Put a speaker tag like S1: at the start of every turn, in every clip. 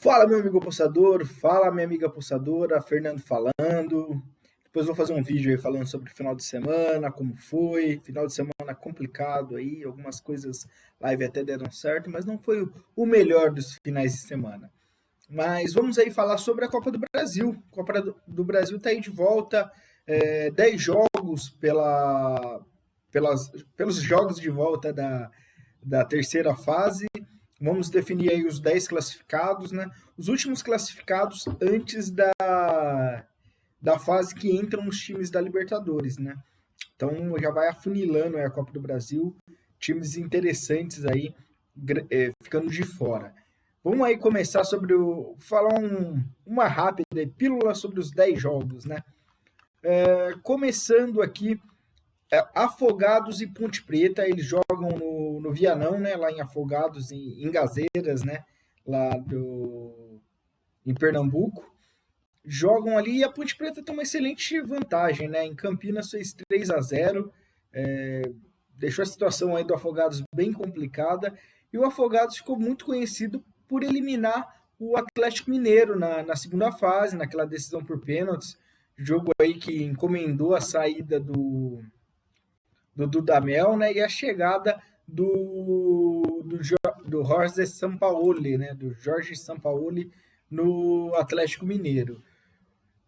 S1: Fala, meu amigo apostador, fala, minha amiga apostadora, Fernando falando. Depois vou fazer um vídeo aí falando sobre o final de semana, como foi. Final de semana complicado aí, algumas coisas live até deram certo, mas não foi o melhor dos finais de semana. Mas vamos aí falar sobre a Copa do Brasil. A Copa do Brasil está aí de volta, 10 jogos pelos jogos de volta da terceira fase. Vamos definir aí os 10 classificados, né? Os últimos classificados antes da fase que entram os times da Libertadores, né? Então já vai afunilando aí a Copa do Brasil, times interessantes aí ficando de fora. Vamos aí começar falar uma rápida pílula sobre os 10 jogos, né? Começando aqui, Afogados e Ponte Preta, eles jogam no Vianão, né? Lá em Afogados, em Gazeiras, né? Em Pernambuco. Jogam ali e a Ponte Preta tem uma excelente vantagem, né? Em Campinas fez 3-0, deixou a situação aí do Afogados bem complicada, e o Afogados ficou muito conhecido por eliminar o Atlético Mineiro na segunda fase, naquela decisão por pênaltis, jogo aí que encomendou a saída do Dudamel, né, e a chegada do Jorge Sampaoli, né, do Jorge Sampaoli no Atlético Mineiro.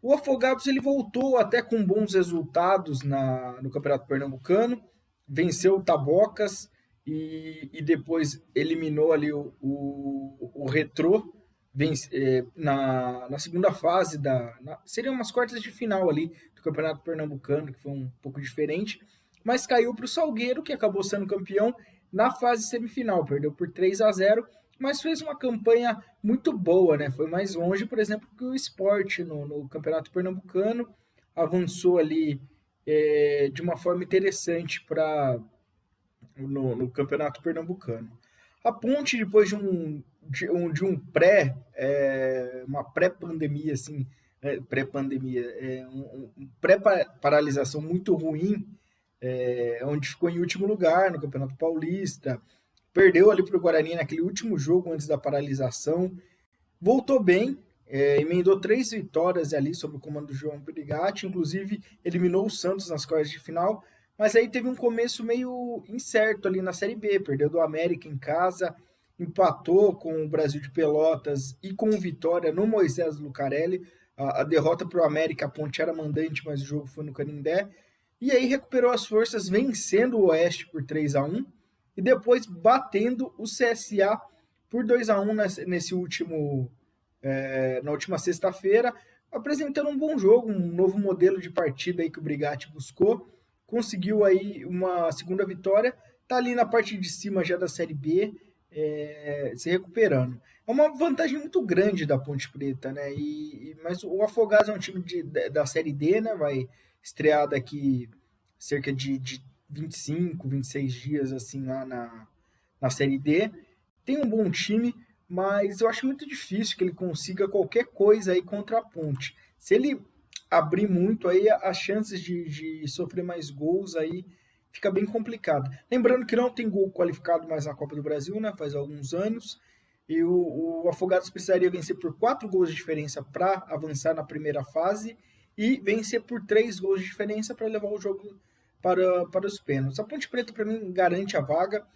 S1: O Afogados ele voltou até com bons resultados no Campeonato Pernambucano, venceu o Tabocas e depois eliminou ali o Retrô na segunda fase seriam umas quartas de final ali do Campeonato Pernambucano, que foi um pouco diferente, mas caiu para o Salgueiro, que acabou sendo campeão na fase semifinal, perdeu por 3-0, mas fez uma campanha muito boa, né? Foi mais longe, por exemplo, que o Sport no Campeonato Pernambucano, avançou ali de uma forma interessante no Campeonato Pernambucano. A Ponte, depois uma pré-pandemia, assim, pré-pandemia, pré-paralisação muito ruim, onde ficou em último lugar no Campeonato Paulista, perdeu ali para o Guarani naquele último jogo antes da paralisação, voltou bem, emendou 3 vitórias ali sob o comando do João Brigatti, inclusive eliminou o Santos nas quartas de final, mas aí teve um começo meio incerto ali na Série B, perdeu do América em casa, empatou com o Brasil de Pelotas e com o Vitória no Moisés Lucarelli, a derrota para o América, a Ponte era mandante, mas o jogo foi no Canindé, e aí recuperou as forças vencendo o Oeste por 3-1 e depois batendo o CSA por 2-1 na última sexta-feira, apresentando um bom jogo, um novo modelo de partida aí que o Brigatti buscou, conseguiu aí uma segunda vitória, tá ali na parte de cima já da Série B, se recuperando. É uma vantagem muito grande da Ponte Preta, né? Mas o Afogados é um time da Série D, né? Vai estrear daqui cerca de 25, 26 dias, assim, lá na Série D. Tem um bom time, mas eu acho muito difícil que ele consiga qualquer coisa aí contra a Ponte. Se ele abrir muito aí, as chances de sofrer mais gols aí fica bem complicado. Lembrando que não tem gol qualificado mais na Copa do Brasil, né? Faz alguns anos. E o Afogados precisaria vencer por 4 gols de diferença para avançar na primeira fase e vencer por 3 gols de diferença para levar o jogo para os pênaltis. A Ponte Preta, para mim, garante a vaga.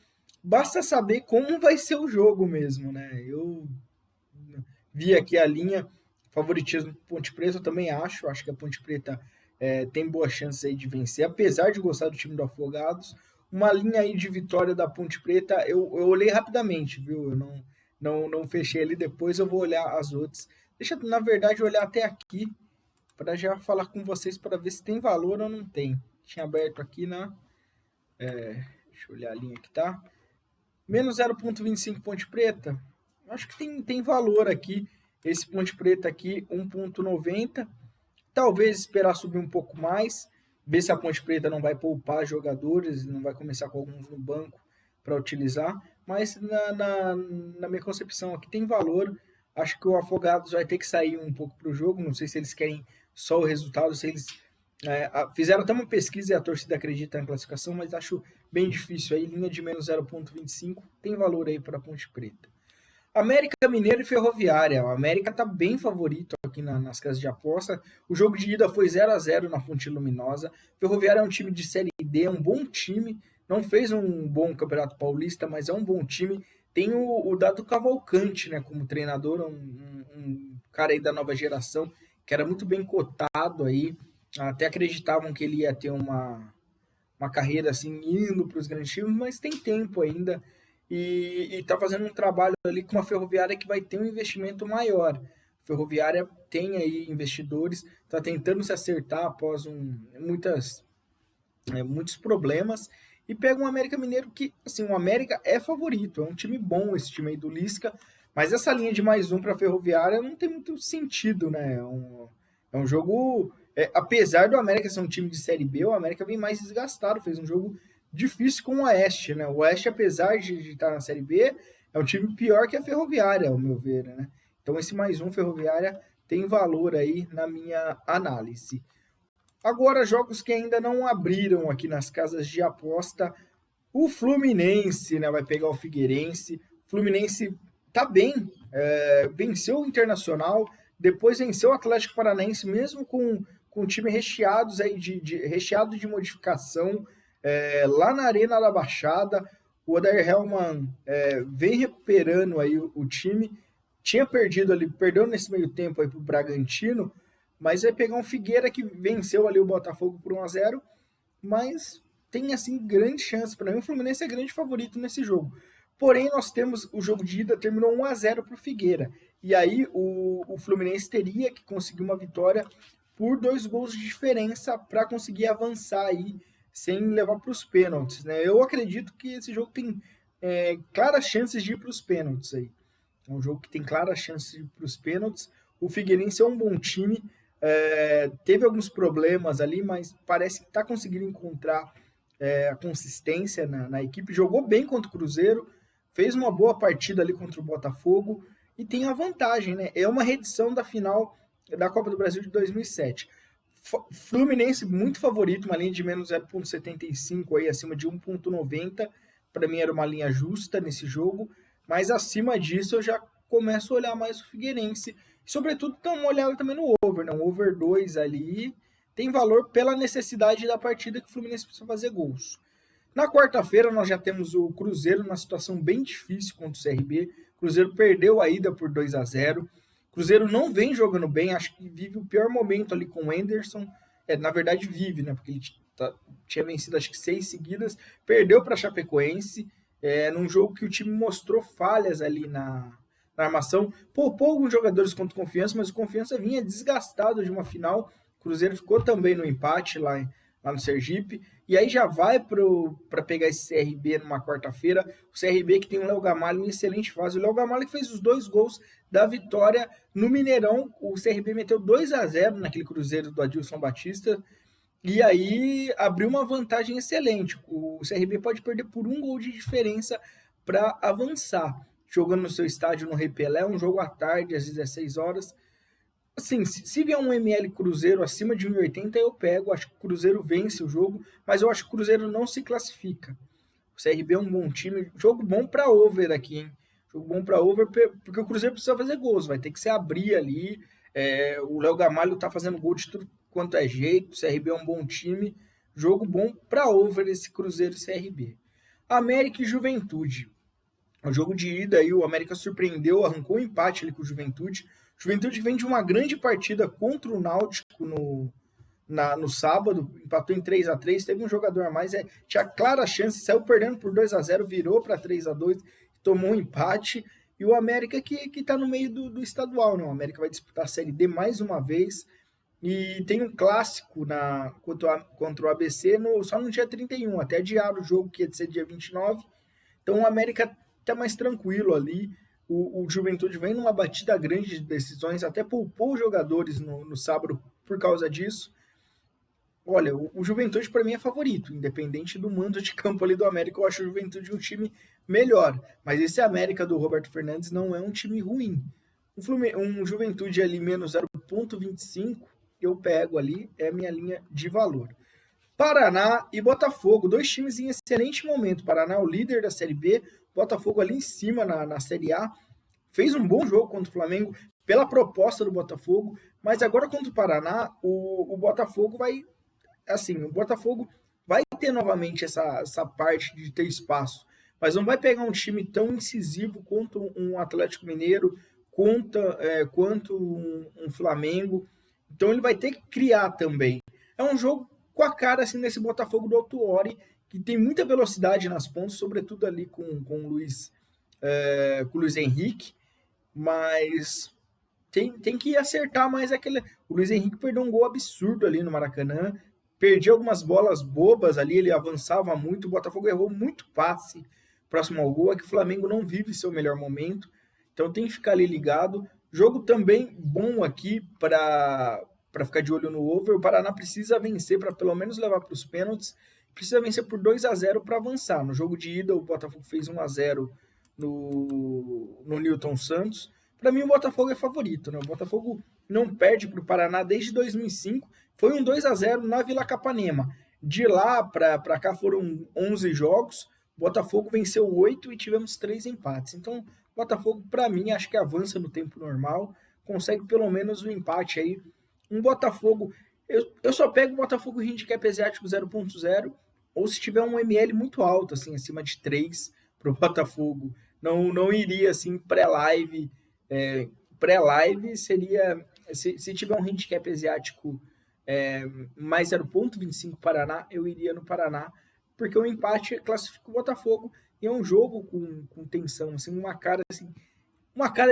S1: Basta saber como vai ser o jogo mesmo, né? Eu vi aqui a linha, favoritismo Ponte Preta, eu também acho que a Ponte Preta tem boas chances aí de vencer, apesar de gostar do time do Afogados. Uma linha aí de vitória da Ponte Preta, eu olhei rapidamente, viu? Eu não fechei ali, depois eu vou olhar as outras. Deixa, na verdade, olhar até aqui, para já falar com vocês, para ver se tem valor ou não tem. Tinha aberto aqui deixa eu olhar a linha que tá. Menos 0,25 Ponte Preta. Acho que tem valor aqui. Esse Ponte Preta aqui, 1,90. Talvez esperar subir um pouco mais. Ver se a Ponte Preta não vai poupar jogadores, não vai começar com alguns no banco para utilizar. Mas na minha concepção aqui tem valor. Acho que o Afogados vai ter que sair um pouco para o jogo. Não sei se eles querem só o resultado, se eles fizeram até uma pesquisa e a torcida acredita na classificação, mas acho bem difícil aí, linha de menos 0,25, tem valor aí para a Ponte Preta. América Mineiro e Ferroviária. O América está bem favorito aqui nas casas de aposta. O jogo de ida foi 0-0 na Fonte Luminosa. Ferroviária é um time de Série D, é um bom time. Não fez um bom Campeonato Paulista, mas é um bom time. Tem o Dado Cavalcante, né, como treinador, um cara aí da nova geração, que era muito bem cotado aí. Até acreditavam que ele ia ter uma carreira assim, indo para os grandes times, mas tem tempo ainda. E está fazendo um trabalho ali com uma Ferroviária que vai ter um investimento maior. A Ferroviária tem aí investidores, está tentando se acertar após muitos problemas, e pega um América Mineiro que, assim, o América é favorito, é um time bom esse time aí do Lisca, mas essa linha de +1 para a Ferroviária não tem muito sentido, né? É um jogo, apesar do América ser um time de Série B, o América vem mais desgastado, fez um jogo difícil com o Oeste, né? O Oeste, apesar de estar na Série B, é um time pior que a Ferroviária, ao meu ver, né? Então esse +1 Ferroviária tem valor aí na minha análise. Agora, jogos que ainda não abriram aqui nas casas de aposta. O Fluminense, né, vai pegar o Figueirense. O Fluminense tá bem, venceu o Internacional, depois venceu o Atlético Paranaense, mesmo com o time recheado de modificação, lá na Arena da Baixada. O Odair Hellmann vem recuperando aí o time. Tinha perdeu nesse meio tempo aí pro Bragantino, mas vai pegar um Figueira que venceu ali o Botafogo por 1-0, mas tem assim grande chance. Para mim o Fluminense é grande favorito nesse jogo. Porém, nós temos o jogo de ida, terminou 1-0 para o Figueira. E aí o Fluminense teria que conseguir uma vitória por 2 gols de diferença para conseguir avançar aí sem levar para os pênaltis, né? Eu acredito que esse jogo tem claras chances de ir para os pênaltis aí. É um jogo que tem claras chances de ir para os pênaltis. O Figueirense é um bom time, teve alguns problemas ali, mas parece que está conseguindo encontrar a consistência na equipe. Jogou bem contra o Cruzeiro, fez uma boa partida ali contra o Botafogo e tem a vantagem, né? É uma reedição da final da Copa do Brasil de 2007. Fluminense muito favorito, uma linha de menos 0,75 aí, acima de 1,90. Para mim era uma linha justa nesse jogo, mas acima disso eu já começo a olhar mais o Figueirense. Sobretudo, dá uma olhada também no over, né? Um over 2 ali tem valor pela necessidade da partida que o Fluminense precisa fazer gols. Na quarta-feira, nós já temos o Cruzeiro numa situação bem difícil contra o CRB. O Cruzeiro perdeu a ida por 2-0. O Cruzeiro não vem jogando bem, acho que vive o pior momento ali com o Anderson. Na verdade, vive, né? Porque ele tinha vencido acho que 6 seguidas, perdeu para a Chapecoense, num jogo que o time mostrou falhas ali na armação, poupou alguns jogadores contra o Confiança, mas o Confiança vinha desgastado de uma final. O Cruzeiro ficou também no empate lá no Sergipe, e aí já vai para pegar esse CRB numa quarta-feira. O CRB que tem o Léo Gamalho em excelente fase. O Léo Gamalho que fez os 2 gols da vitória no Mineirão. O CRB meteu 2-0 naquele Cruzeiro do Adilson Batista, e aí abriu uma vantagem excelente. O CRB pode perder por 1 gol de diferença para avançar. Jogando no seu estádio no Rei Pelé, um jogo à tarde, às 16 horas. Assim, se vier um ML Cruzeiro acima de 1,80, eu pego. Acho que o Cruzeiro vence o jogo, mas eu acho que o Cruzeiro não se classifica. O CRB é um bom time. Jogo bom para over aqui, hein? Jogo bom para over, porque o Cruzeiro precisa fazer gols. Vai ter que se abrir ali. O Léo Gamalho tá fazendo gol de tudo quanto é jeito. O CRB é um bom time. Jogo bom para over esse Cruzeiro e CRB. América e Juventude. O jogo de ida aí, o América surpreendeu, arrancou um empate ali com o Juventude. O Juventude vem de uma grande partida contra o Náutico no sábado, empatou em 3-3, teve um jogador a mais, tinha clara chance, saiu perdendo por 2-0, virou para 3-2, tomou um empate. E o América que está no meio do estadual, né? O América vai disputar a Série D mais uma vez. E tem um clássico contra o ABC só no dia 31, até adiar o jogo, que ia ser dia 29. Então o América está mais tranquilo ali. O Juventude vem numa batida grande de decisões, até poupou os jogadores no sábado por causa disso. Olha, o Juventude para mim é favorito, independente do mando de campo ali do América, eu acho o Juventude um time melhor. Mas esse América do Roberto Fernandes não é um time ruim. Um Juventude ali menos 0,25, eu pego ali, é a minha linha de valor. Paraná e Botafogo, 2 times em excelente momento. Paraná é o líder da Série B, Botafogo ali em cima na Série A. fez um bom jogo contra o Flamengo pela proposta do Botafogo, mas agora contra o Paraná, o Botafogo vai, assim, o Botafogo vai ter novamente essa parte de ter espaço, mas não vai pegar um time tão incisivo quanto um Atlético Mineiro, quanto um Flamengo. Então ele vai ter que criar também. É um jogo com a cara assim desse Botafogo do Autuori, que tem muita velocidade nas pontas, sobretudo ali com o Luiz Henrique, mas tem que acertar mais aquele. O Luiz Henrique perdeu um gol absurdo ali no Maracanã, perdia algumas bolas bobas ali, ele avançava muito, o Botafogo errou muito passe próximo ao gol, é que o Flamengo não vive seu melhor momento, então tem que ficar ali ligado. Jogo também bom aqui para ficar de olho no over. O Paraná precisa vencer para pelo menos levar para os pênaltis, precisa vencer por 2-0 para avançar. No jogo de ida, o Botafogo fez 1-0 no Newton Santos. Para mim, o Botafogo é favorito, né? O Botafogo não perde para o Paraná desde 2005. Foi um 2-0 na Vila Capanema. De lá para cá foram 11 jogos. O Botafogo venceu 8 e tivemos 3 empates. Então, o Botafogo, para mim, acho que avança no tempo normal. Consegue pelo menos um empate aí. Um Botafogo... Eu só pego o Botafogo handicap asiático 0.0 ou se tiver um ML muito alto, assim, acima de 3 para o Botafogo. Não iria, assim, pré-live... pré-live seria, se tiver um handicap asiático mais 0.25 Paraná, eu iria no Paraná, porque o empate classifica o Botafogo e é um jogo com tensão, assim, uma cara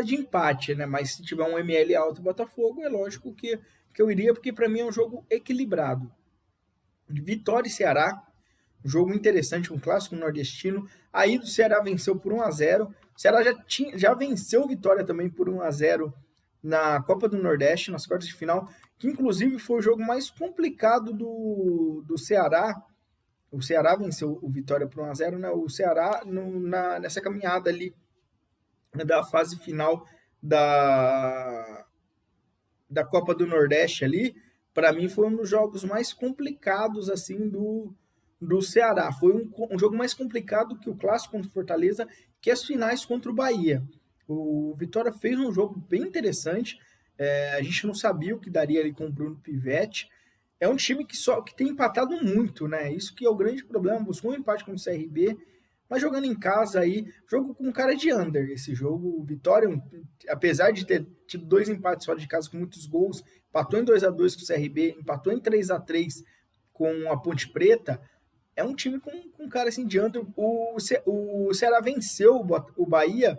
S1: de empate, né? Mas se tiver um ML alto do Botafogo, é lógico que eu iria, porque para mim é um jogo equilibrado. Vitória e Ceará, um jogo interessante, um clássico nordestino. Aí do Ceará venceu por 1-0. O Ceará já venceu Vitória também por 1-0 na Copa do Nordeste, nas quartas de final, que inclusive foi o jogo mais complicado do Ceará. O Ceará venceu o Vitória por 1-0, né? O Ceará nessa caminhada ali da fase final da Copa do Nordeste ali, para mim foi um dos jogos mais complicados assim do Ceará. Foi um jogo mais complicado que o clássico contra o Fortaleza, que as finais contra o Bahia. O Vitória fez um jogo bem interessante. A gente não sabia o que daria ali com o Bruno Pivetti. É um time que tem empatado muito, né? Isso que é o grande problema. Buscou um empate com o CRB, mas jogando em casa aí, jogo com cara de under. Esse jogo, o Vitória, apesar de ter tido 2 empates fora de casa com muitos gols, empatou em 2-2 com o CRB, empatou em 3-3 com a Ponte Preta, é um time com cara assim de under. O Ceará venceu o Bahia,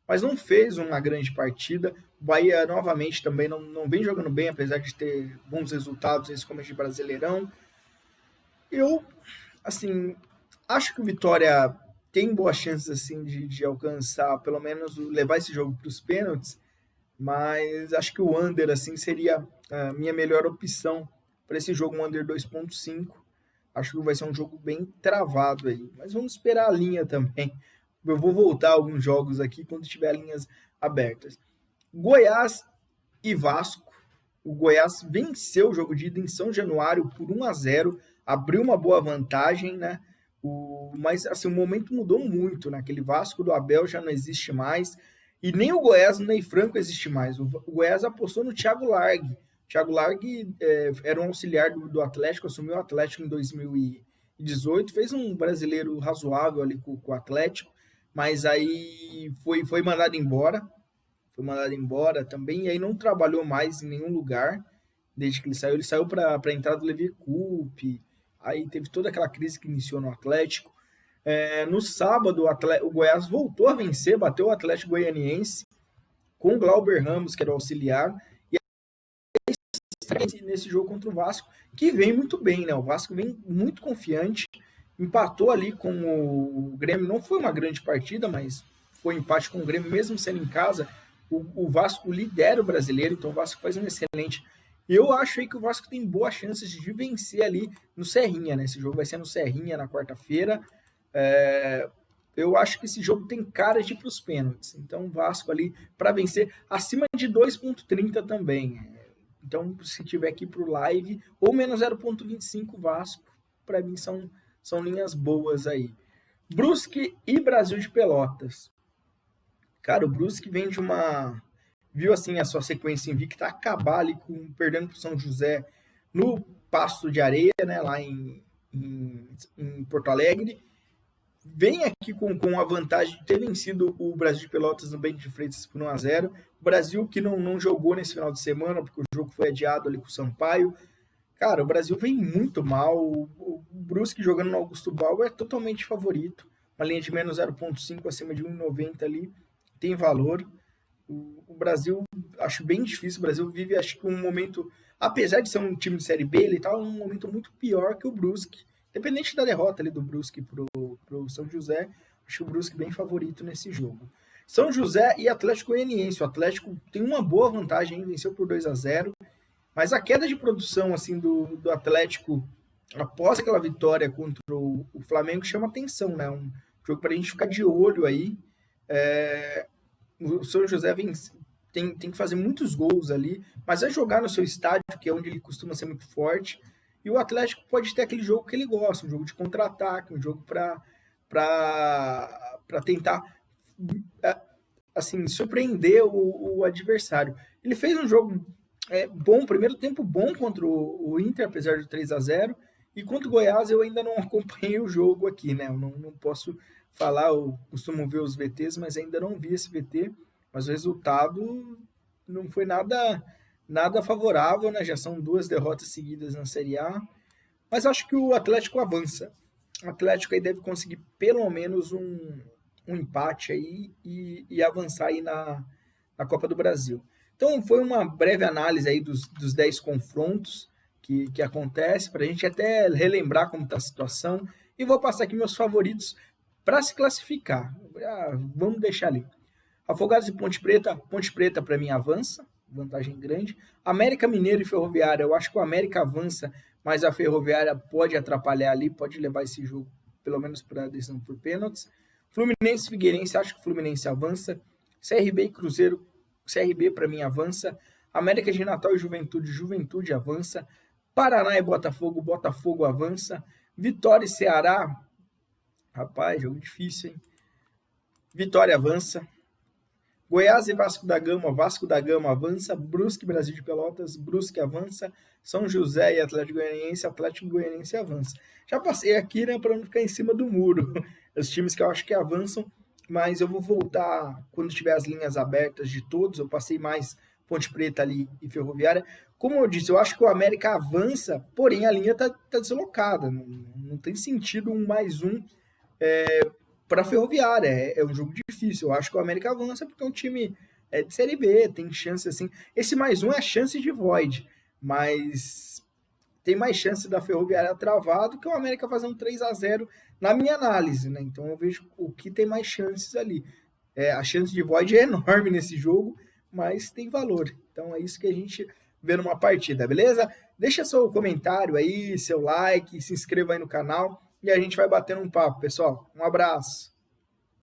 S1: mas não fez uma grande partida. O Bahia, novamente, também não vem jogando bem, apesar de ter bons resultados nesse começo de Brasileirão. Eu, assim, acho que o Vitória tem boas chances assim de alcançar, pelo menos levar esse jogo para os pênaltis, mas acho que o under assim seria a minha melhor opção para esse jogo, um under 2.5. Acho que vai ser um jogo bem travado aí, mas vamos esperar a linha também. Eu vou voltar alguns jogos aqui quando tiver linhas abertas. Goiás e Vasco. O Goiás venceu o jogo de ida em São Januário por 1-0, abriu uma boa vantagem, né? Mas assim, o momento mudou muito, né? Aquele Vasco do Abel já não existe mais, e nem o Goiás, nem Franco existe mais. O Goiás apostou no Thiago Largue. O Thiago Largue era um auxiliar do Atlético, assumiu o Atlético em 2018, fez um brasileiro razoável ali com o Atlético, mas aí foi mandado embora. Foi mandado embora também, e aí não trabalhou mais em nenhum lugar desde que ele saiu. Ele saiu para a entrada do Levi Coupe, aí teve toda aquela crise que iniciou no Atlético. No sábado, o Goiás voltou a vencer, bateu o Atlético Goianiense com o Glauber Ramos, que era o auxiliar, e nesse jogo contra o Vasco, que vem muito bem, né? O Vasco vem muito confiante, empatou ali com o Grêmio, não foi uma grande partida, mas foi empate com o Grêmio, mesmo sendo em casa. O Vasco lidera o brasileiro, então o Vasco faz um excelente. Eu acho aí que o Vasco tem boas chances de vencer ali no Serrinha, né? Esse jogo vai ser no Serrinha na quarta-feira. Eu acho que esse jogo tem cara de ir para os pênaltis. Então o Vasco ali para vencer acima de 2.30 também. Então se tiver aqui para o live, ou menos 0.25 Vasco, para mim são linhas boas aí. Brusque e Brasil de Pelotas. Cara, o Brusque vem de viu assim a sua sequência invicta acabar ali perdendo para o São José no Pasto de Areia, né, lá em Porto Alegre. Vem aqui com a vantagem de ter vencido o Brasil de Pelotas no Bento de Freitas por 1-0. O Brasil que não jogou nesse final de semana, porque o jogo foi adiado ali com o Sampaio. Cara, o Brasil vem muito mal. O Brusque jogando no Augusto Bauer é totalmente favorito. Uma linha de menos 0,5 acima de 1,90 ali tem valor. O Brasil, acho bem difícil. O Brasil vive, acho que um momento, apesar de ser um time de Série B, ele está num momento muito pior que o Brusque. Independente da derrota ali do Brusque pro São José, acho o Brusque bem favorito nesse jogo. São José e Atlético Goianiense. O Atlético tem uma boa vantagem, venceu por 2-0, mas a queda de produção assim do Atlético após aquela vitória contra o Flamengo chama atenção, né? Um jogo para a gente ficar de olho aí. O São José tem que fazer muitos gols ali, mas vai jogar no seu estádio, que é onde ele costuma ser muito forte. E o Atlético pode ter aquele jogo que ele gosta, um jogo de contra-ataque, um jogo para tentar assim, surpreender o adversário. Ele fez um jogo bom, primeiro tempo bom contra o Inter, apesar de 3-0, e contra o Goiás eu ainda não acompanhei o jogo aqui, né? Eu não posso falar, eu costumo ver os VTs, mas ainda não vi esse VT, mas o resultado não foi nada favorável, né? Já são 2 derrotas seguidas na Série A, mas acho que o Atlético avança. O Atlético aí deve conseguir pelo menos um empate aí e avançar aí na Copa do Brasil. Então foi uma breve análise aí dos 10 confrontos que acontece, para a gente até relembrar como está a situação, e vou passar aqui meus favoritos para se classificar. Vamos deixar ali. Afogados e Ponte Preta para mim avança, vantagem grande. América Mineiro e Ferroviária, eu acho que o América avança, mas a Ferroviária pode atrapalhar ali, pode levar esse jogo pelo menos para a decisão por pênaltis. Fluminense e Figueirense, acho que o Fluminense avança. CRB e Cruzeiro, CRB para mim avança. América de Natal e Juventude avança. Paraná e Botafogo avança. Vitória e Ceará, rapaz, jogo difícil, hein? Vitória avança. Goiás e Vasco da Gama avança. Brusque e Brasil de Pelotas, Brusque avança. São José e Atlético Goianiense avança. Já passei aqui, né, para não ficar em cima do muro. Os times que eu acho que avançam, mas eu vou voltar quando tiver as linhas abertas de todos. Eu passei mais Ponte Preta ali e Ferroviária. Como eu disse, eu acho que o América avança, porém a linha tá deslocada. Não tem sentido um mais um para a Ferroviária. É um jogo difícil. Eu acho que o América avança porque é um time de Série B, tem chance assim. Esse mais um é a chance de void, mas tem mais chance da Ferroviária travar do que o América fazer um 3-0 na minha análise, né? Então eu vejo o que tem mais chances ali. A chance de void é enorme nesse jogo, mas tem valor. Então é isso que a gente vê numa partida, beleza? Deixa seu comentário aí, seu like, se inscreva aí no canal e a gente vai batendo um papo, pessoal. Um abraço.